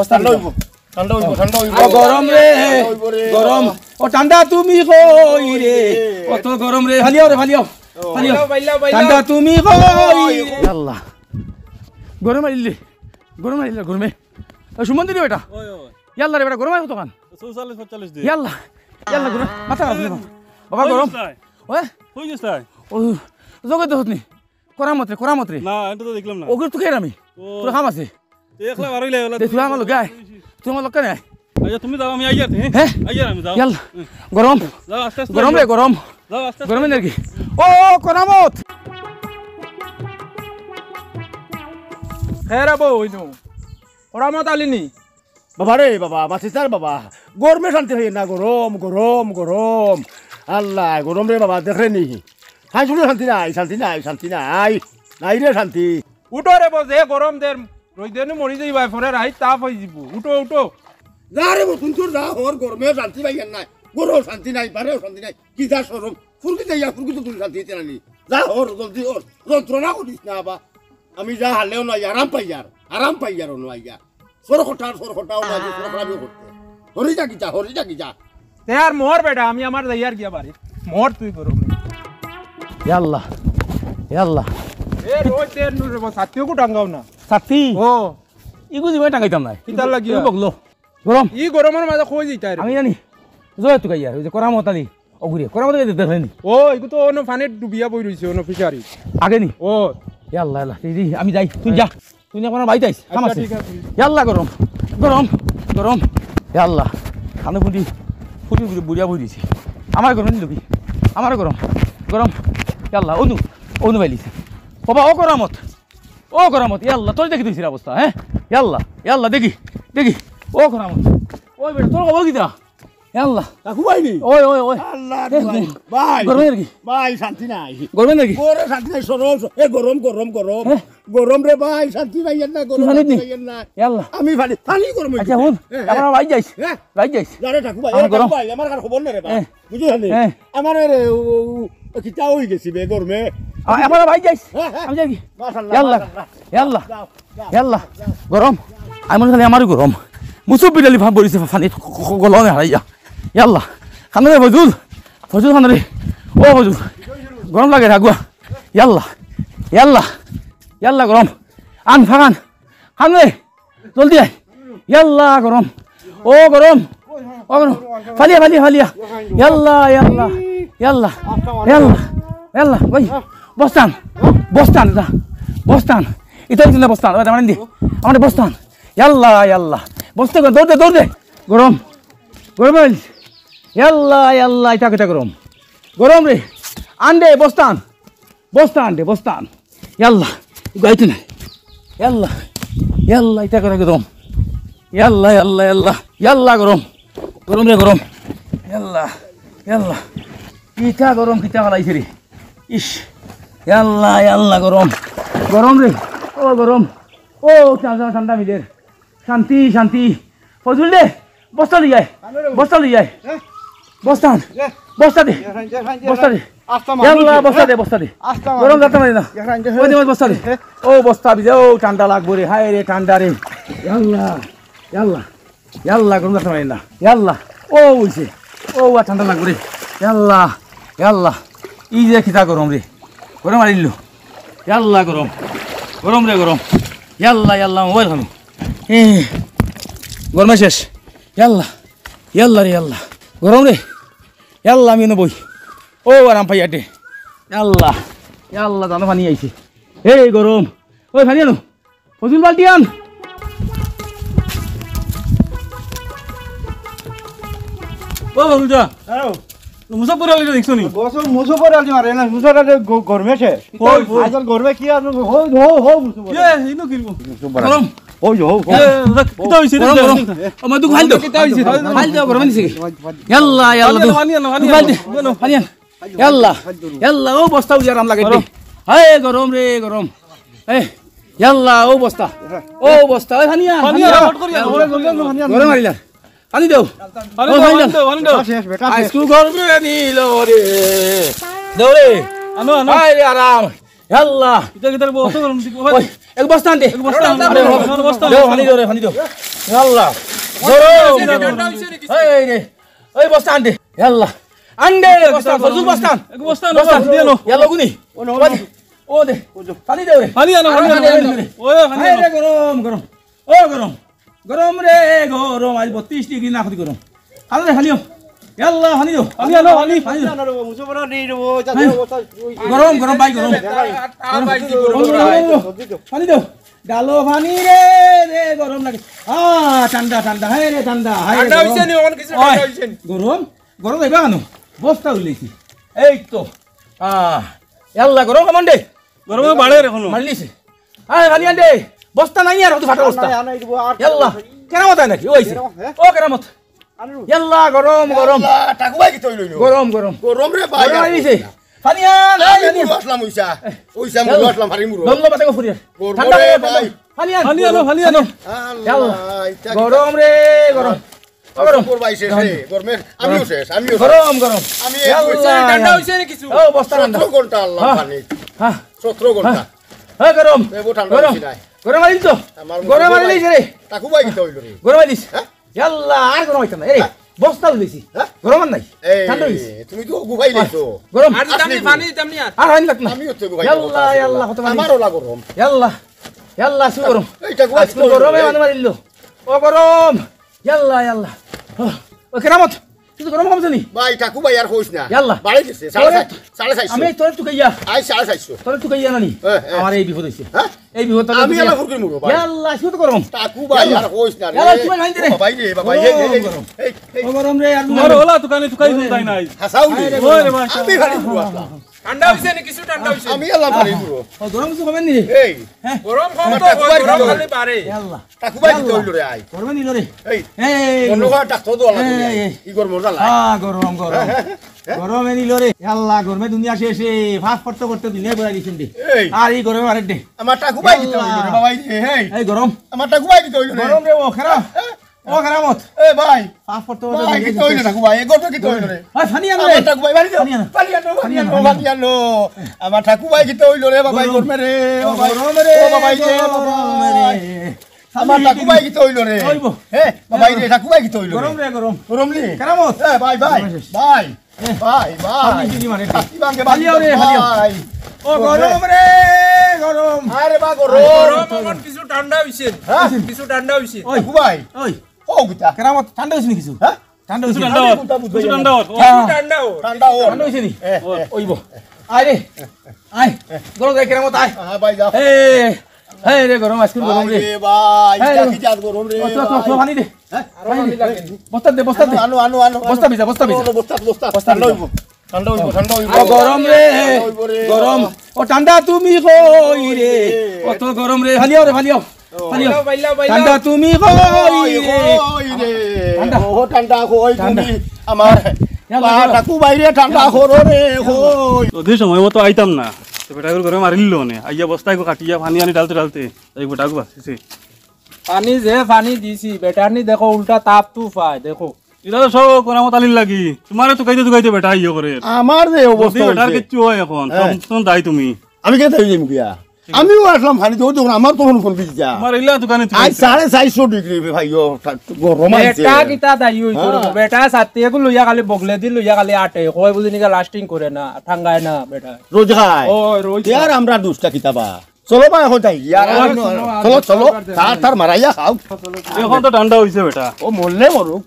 ঠান্ডা হইব গরম রে গরম ও ঠান্ডা তুমি কই রে কত গরম রে ভালিও রে ভালিও ঠান্ডা তুমি কই আল্লাহ গরম আইলি গরমে সুমন দিদি বেটা ইয়াল্লা রে বেটা গরম আইতো কান 44 45 দিন ইয়াল্লা গরম মাথা খারাপ বাবা গরম ওই কই গেছাই ও জগত হতনি করামত রে না এটা তো দেখলাম না ওগুলো তো কেরাম আমি তোর কাম আছে একলা বারইলে হলো তুই আমার লোক গায় তুই আমার লোক কেন আচ্ছা তুমি যাও আমি আইয়ার হ্যাঁ আইয়ার আমি যাও ইয়াল্লা গরম যাও আস্তে আস্তে গরম রে গরম যাও আস্তে গরম নাকি ও করামত খেরা বউ হইনু করামত আলিনি বাবা রে বাবা বাঁচিসার বাবা গরমে শান্তি হই না গরম গরম গরম আল্লাহ গরম রে বাবা দেখে নি হাই শুনে শান্তি নাই রে শান্তি উঠো রে বসে গরম দের রইদেনু মরি যাইবা পরে রাই তাপ হই যাব উঠো যা রে বতুন তোর যা ওর গরমে শান্তি পাইয়েন নাই গরম শান্তি নাই পারেও শান্তি নাই কি যা সরম ফুরকিতে তুই শান্তি হইতে নানি যা ওর জলদি ওর যন্ত্রণা করিস না বাবা আমি যা হারলেও নাই আরাম পাই আর নয় সর খটা আমি করতে হরি যা তে আর মোর বেটা আমি আমার যাইয়ার গিয়া বাড়ি মোর তুই গরম ইয়াল্লা এ রোজ দের নু রে সাথীও কো টাঙ্গাও না সাথী ও ইগু দিবে টাঙ্গাইতাম নাই কিতার লাগিয়া বগলো গরম ই গরমের মাঝে কই যাইতা রে আমি জানি জয় তুই গাইয়া ওই যে করামত আলি অগুরি করামত দেখলেনি ও ইগু তো অন্য পানির ডুবিয়া বই রইছে অন্য ফিশারি আগে নি ও ইয়াল্লা আমি যাই তুই যা তুই না কোনো বাইতে আইস কাম আছে ঠিক আছে ইয়াল্লা গরম ইয়াল্লা খানে ফুটি বুড়িয়া বই দিছে আমার গরম নিলবি আমার গরম ইয়াল্লা অনু বাইলিছে বাবা ও করামত ইয়াল্লা তোর দেখি দিছিস অবস্থা হ্যাঁ ইয়াল্লা দেখি ও করামত ওই বেটা তোর খবর কিতা ইয়াল্লা কাকু বাইনি ওই আল্লাহ ভাই গরমে নাকি ভাই শান্তি নাই গরমে নাকি ওরে শান্তি নাই সরম এ গরম রে ভাই শান্তি পাইয়েন না গরম পাইয়েন না ইয়াল্লা আমি পানি গরম আচ্ছা হুন আমরা বাইক যাইস জানে ঠাকু ভাই আমার গরম। ভাই আমার কার খবর নেই রে ভাই বুঝলি হ্যাঁ। আমার কিতা হই গেছি বে গরমে আমরা বাইক যাইস আমি যাই মাশাআল্লাহ ইয়াল্লা গরম আমি মনে খালি আমারও গরম মুসুব বিড়ালি ভাব বলিছে ফানি গলনে হারাইয়া ইয়াল্লা খানে রে ফজুল খানে রে ও ফজুল গরম লাগে রাগুয়া ইয়াল্লা গরম আন ফাগান খান রে জলদি আয় ইয়াল্লা গরম ফালিয়া ইয়াল্লা ভাই বস্তান ইতালি চিন্তা বস্তান মানে দি আমাদের বস্তান ইয়াল্লা বস্তা দৌড় দে গরম ইয়াল্লা এটা গরম রে আন দে বস্তান ইয়াল্লা গাইতে না ইয়াল্লা এটা করে গরম ইয়াল্লা গরম রে গরম ইয়াল্লা কিতা ফলাইছে রে ইস ইয়াল্লা গরম রে ও গরম ও ঠান্ডা মিলের শান্তি ফজুল দে বস্তা লই যায় বস্তা দে ইয়াল্লা বস্তা দে গরম যাতে মারি না ওই দে বস্তা দে ও বস্তা বিজে ও ঠান্ডা লাগবো রে হায় রে ঠান্ডা রে ইয়াল্লা গরম যাতে মারি না ইয়াল্লা ও হইছে ও ঠান্ডা লাগবো রে ইয়াল্লা ই যে খিতা গরম রে গরম মারিল ইয়াল্লা গরম রে গরম ইয়াল্লা মোবাইল খানো গরমে শেষ ইয়াল্লা রে গরম রে ইয়াল্লা আমি বই ও আরাম পাই আটে ইয়াল্লা জানো পানি আইছে এই গরম ওই পানি আনো ফজুল বালতি আন ও বন্ধুটা মুসাফর আলী দেখছো নি মুসুফর আলী মারে না মুসুফর আলী গরমে সে আজকাল গরমে কি আর হো মুসুফর ইনো কিলবো গরম কিতা হইছে রে আমার দুঃখ হাল দাও কিতা হইছে হাল দাও গরম নিছে ইয়াল্লা পানি আন ইয়াল্লা ও বস্তা উজি আরাম লাগে হায় গরম রে গরম ইয়াল্লা ও বস্তা ওই পানি আন গরম মারিলা পানি দাও পানি দাও আইসকু গরম রে নিলো রে দাও রে আনো হায় রে আরাম আল্লাহ কিতা কিতা বস্তা গরম দিক ওই এক বস্তা আন দে বস্তা আন, আরে, বস্তা আন। দেও পানি দেও রে পানি দেও আল্লাহ গরম এই রে ওই বস্তা আন দে আল্লাহ আন দে বস্তা ফজল বস্তা আন। এক বস্তা আনো, বস্তা দিয়ে আনো। ইয়া লগুনি ও দে পানি দেও রে পানি আনো, পানি আনো, পানি আনো। ওই পানি এই আনো। রে গরম গরম ও গরম গরম রে গরম আজ 32 ডিগ্রি না খালি গরম খালি রে খালিও আল্লাহ পানি দেও পানি আনো, পানি। পানি দেও গরম গরম ভাই গরম পানি দাও ডালো পানি রে রে গরম লাগে ঠান্ডা ঠান্ডা হায় রে ঠান্ডা হায় রে ঠান্ডা গরম। হইছে নি ওন কিছু ঠান্ডা ওই, হইছে নি গরম গরম এবার আনো বস্তা উইলেছি এই তো আল্লাহ গরম কেমন দে গরমে বাড়ে রে এখনো। মারলিছে আয় খালি আন দে বস্তা নাই আর তো ফাটা বস্তা আল্লাহ কেরামত আয় নাকি ওইছে ও কেরামত আল্লাহ গরম গরম টাকু ভাই কি তৈল গরম গরম গরম রে ভাই গরম আইছে পানি আন আমি পানি আন। মুরু আসলাম ওইসা ওইসা মুরু আসলাম ভারি মুরু দমলো বাতাকে ফুরিয়ে গরম ঠান্ডা রে করে ভাই। পানি আন পানি আনো, পানি আনো। আল্লাহ গরম রে গরম গরম করবাই শেষ রে গরমের আমিও শেষ গরম গরম আমি ঠান্ডা হইছে নি কিছু ও বস্তা ঠান্ডা 17 ঘন্টা আল্লাহ হ্যাঁ। পানি হ্যাঁ 17 ঘন্টা হ্যাঁ গরম এবো ঠান্ডা গরম বেশি নাই গরম আইল তো আমার মুখে গরম ভাই। আইলিস রে টাকু ভাই কি তৈল রে গরম আইলিস হ্যাঁ? ইয়াল্লা আর গরম হইতো না রে বস্তা উইলিছি হ্যাঁ? গরম আর নাই এই ঠান্ডা হইছে তুমি তো গুবাই লেছো গরম আর দিতামনি পানি দিতামনি আর আর হইন লাগনা আমিও তো গুবাই ইয়াল্লা ইয়াল্লা কত পানি আমারও লা গরম ইয়াল্লা ইয়াল্লা সু গরম এই টাকু ভাই আজকে গরমে মানে মারিল ও গরম ইয়াল্লা ইয়াল্লা ও কেরামত তুই গরম কমছ নি ভাই টাকু ভাই আর কইস না ইয়াল্লা। বাড়ি গেছে সাড়ে আমি 450 তোর টুকাইয়া আই 450 তোর টুকাইয়া নানি হ্যাঁ, হ্যাঁ। আমার এই বিপদ হইছে হ্যাঁ এই বিপদ তোর আমি এলা ফুরকি মুরু ভাই ইয়াল্লা সু তো গরম টাকু ভাই আর কইস না রে ইয়াল্লা, তুমি ভাই দে রে। ও ভাই রে বাবা গরম। এই ও গরম রে আর তোমার ওলা তুকানি তুকাই শুনতাই নাই। হাসাও রে ওই রে ভাই। আমি ভারি মুরু আসলাম ঠান্ডা হইছে নি কিছু ঠান্ডা হইছে আমি এলা ভারি মুরু ও গরম কিছু কমেন নি এই গরম কম আমার তো টাকু ভাই গরম দিলো। খালি পারে ইয়াল্লা টাকু ভাই কি তৈল রে আই গরমে নিল রে এই এই অন্য কথা ডাক্তার তো আলা এই। ই গরম মজা লাগে গরম গরম গরমে নিল রে আল্লাহ গরমে দুনিয়া শেষে ফাঁস করতে করতে দুনিয়া বেড়া দিয়েছেন দে এই আর এই গরমে মারে দে আমার টাকু ভাই কি তৈল রে বাবা এই এই গরম আমার টাকু ভাই কি তৈল রে গরম রে ও খারাপ ও খারাপত এই ভাই ফাঁস করতে ভাই কি তৈল টাকু ভাই এই গরম কি তৈল রে ওই ফানি আনো আমার রে টাকু ভাই বাড়ি যাও পানি আনো। পানি আনো আমার ঠাকু ভাই কি তৈল রে বাবা এই গরমে রে ও ভাই গরম রে ও বাবা এই রে গরম রে আমার ঠাকু ভাই কি তৈল রে ওইবো। হে বাবা এই রে ঠাকু ভাই কি তৈল গরম রে গরম গরম নি খারাপত এ ভাই ভাই ভাই ভাই ভাই পানি দিদি মারে কি বাঙ্গে পালিও রে, পালিও। ভাই ও গরম রে গরম আরে বা গরম গরম আমার কিছু ঠান্ডা হইছে হ্যাঁ কিছু ঠান্ডা হইছে ওই ঠাকু ভাই ওই ও গিতা খারাপত ঠান্ডা হইছে নি কিছু হ্যাঁ ঠান্ডা কিছু হইছে ঠান্ডা হত, কিছু ঠান্ডা হত। ঠান্ডা ও ঠান্ডা ও ঠান্ডা হইছে নি ওইব আয় রে আয় গরম রে কেরামত আয় হ্যাঁ ভাই যাও এই রে গরম আজকে গরম রে ভাই এই, এটা কি জাত গরম রে ও তো পানি দে পানি দে বস্তা দে আনো আনো আনো বস্তা ভিজা বস্তা ভিজা বস্তা ঠান্ডা হইব ঠান্ডা হইব ঠান্ডা হইব ও গরম রে হইব রে। গরম ও ঠান্ডা তুমি কই রে ও তো গরম রে ফালিও রে ফালিও ফালিও বাইলা ঠান্ডা তুমি কই রে ওই রে ঠান্ডা। ও ঠান্ডা কই ঠান্ডা। তুমি আমার ইয়াল্লা, বা ঠাকু বাইরে ঠান্ডা করো রে কই যদি সময় মতো আইতাম না তো বেটাগুলো ঘরে মারিল নে আইয়া বস্তায় কাটিয়া পানি আনি ডালতে এই বেটাগু বাঁচিছে। পানি যে পানি দিছি বেটারনি দেখো উল্টা তাপ তু পায় দেখো এটা তো সব কোনামত আলিল লাগি তোমারে তুকাইতে বেটা ইয়ে করে আমার যে যদি অবস্থা বেটার হইছে। কিচ্ছু হয় এখন হ্যাঁ। তখন দাই তুমি আমি কে তাই মুখিয়া আমিও আসলাম ভানি তো দেখুন আমার তখন ফোন বিজা আমার ইলা দোকানে আজ 450 ডিগ্রি ভাই ও গরম আছে বেটা কিতা দাই হই করব হ্যাঁ। বেটা সাথে গুলো লইয়া খালি বগলে দি লইয়া খালি আটে কই বুঝি নিকা লাস্টিং করে না ঠাঙ্গায় না বেটা রোজ খায় ও রোজ ইয়ার আমরা দুষ্টা কিতাবা চলো ভাই এখন তাই ইয়ার চলো চলো তার মারাইয়া খাও এখন তো ঠান্ডা হয়েছে বেটা ও মরলে মরুক